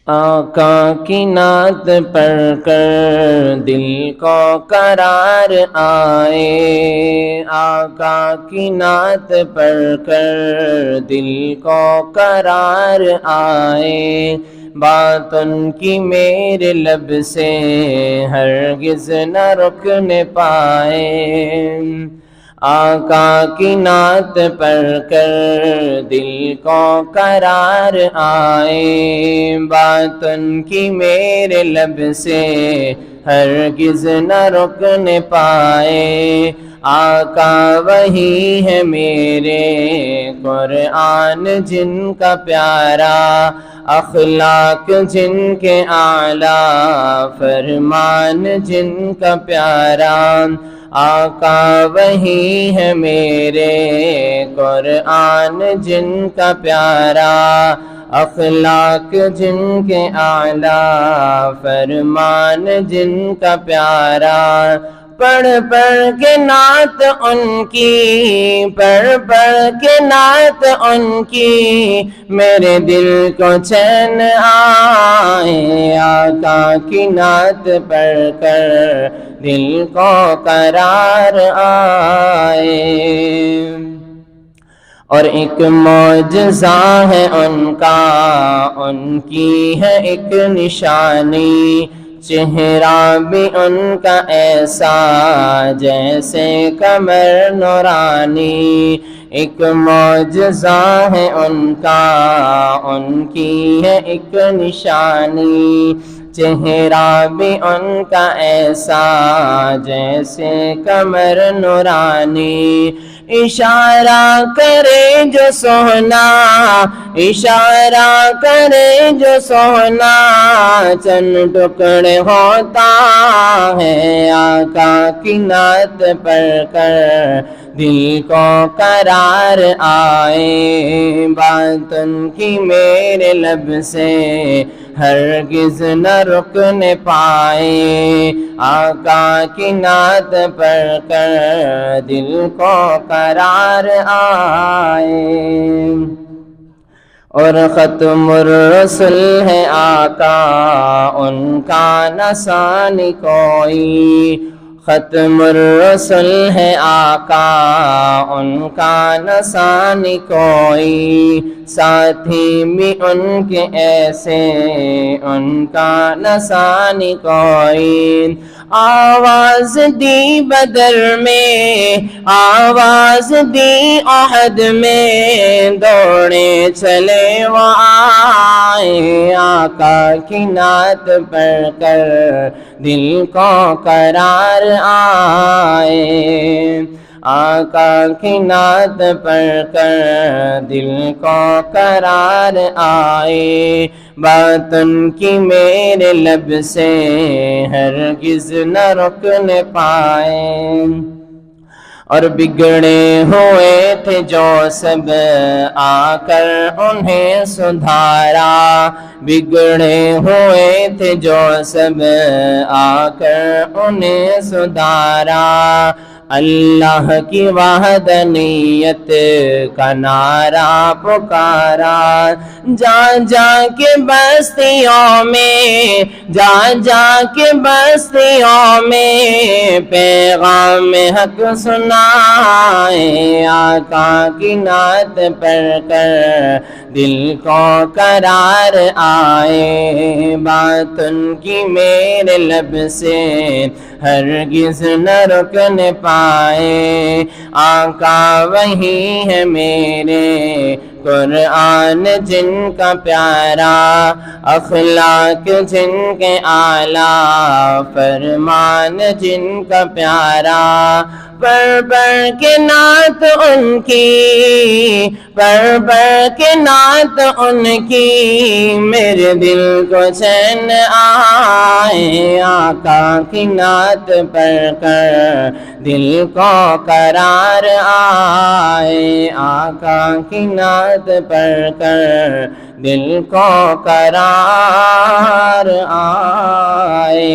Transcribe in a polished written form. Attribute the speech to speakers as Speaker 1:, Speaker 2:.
Speaker 1: آقا کی نعت پڑھ کر دل کو قرار آئے، آقا کی نعت پڑھ کر دل کو قرار آئے، بات ان کی میرے لب سے ہرگز نہ رکن پائے۔ آقا کی نعت پڑھ کر دل کو قرار آئے، بات ان کی میرے لب سے ہرگز نہ رکن پائے۔ آقا وہی ہے میرے قرآن جن کا پیارا، اخلاق جن کے اعلیٰ، فرمان جن کا پیارا۔ آقا وہی ہے میرے قرآن جن کا پیارا، اخلاق جن کے اعلیٰ، فرمان جن کا پیارا۔ پڑھ پڑھ کے نعت ان کی، پڑھ پڑھ کے نعت ان کی، میرے دل کو چین آئے۔ آقا کی نعت پڑھ کر دل کو قرار آئے۔ اور ایک معجزہ ہے ان کا، ان کی ہے ایک نشانی، چہرہ بھی ان کا ایسا جیسے قمر نورانی۔ ایک معجزہ ہے ان کا، ان کی ہے ایک نشانی، چہرہ بھی ان کا ایسا جیسے قمر نورانی۔ اشارہ کرے جو سونا، اشارہ کرے جو سونا، چند ٹکڑے ہوتا ہے۔ آقا کی نعت پڑھ کر دل کو قرار آئے، بات ان کی میرے لب سے ہرگز نہ رکن پائے۔ آقا کی نعت پڑھ کر دل کو قرار آئے۔ اور ختم الرسل ہے آقا، ان کا نہ ثانی کوئی، ختم الرسل ہے آقا، ان کا نہ ثانی کوئی، ساتھی بھی ان کے ایسے، ان کا نہ ثانی کوئی۔ آواز دی بدر میں، آواز دی احد میں، دوڑے چلے وہ آئے۔ آقا کی نعت پڑھ کر دل کو قرار آئے، آقا کی نعت پڑھ کر دل کو قرار آئے، بات ان کی میرے لب سے ہرگز نہ رکن پائے۔ اور بگڑے ہوئے تھے جو سب، آ کر انہیں سدھارا، بگڑے ہوئے تھے جو سب، آ کر انہیں سدھارا۔ اللہ کی وحدانیت کا نعرہ پکارا، جا جا کے بستیوں میں، جا جا کے بستیوں میں، پیغام حق سنائے۔ آقا کی نعت پڑھ کر دل کو قرار آئے، بات ان کی میرے لب سے ہرگز نہ رکن پائے۔ آقا وہی ہے میرے قرآن جن کا پیارا، اخلاق جن کے اعلیٰ، فرمان جن کا پیارا۔ پڑھ پڑھ کے نعت ان کی، پڑھ پڑھ کے نعت ان کی، میرے دل کو چین آئے۔ آقا کی نعت پڑھ کر دل کو قرار آئے، آقا کی نعت پڑھ کر دل کو قرار آئے۔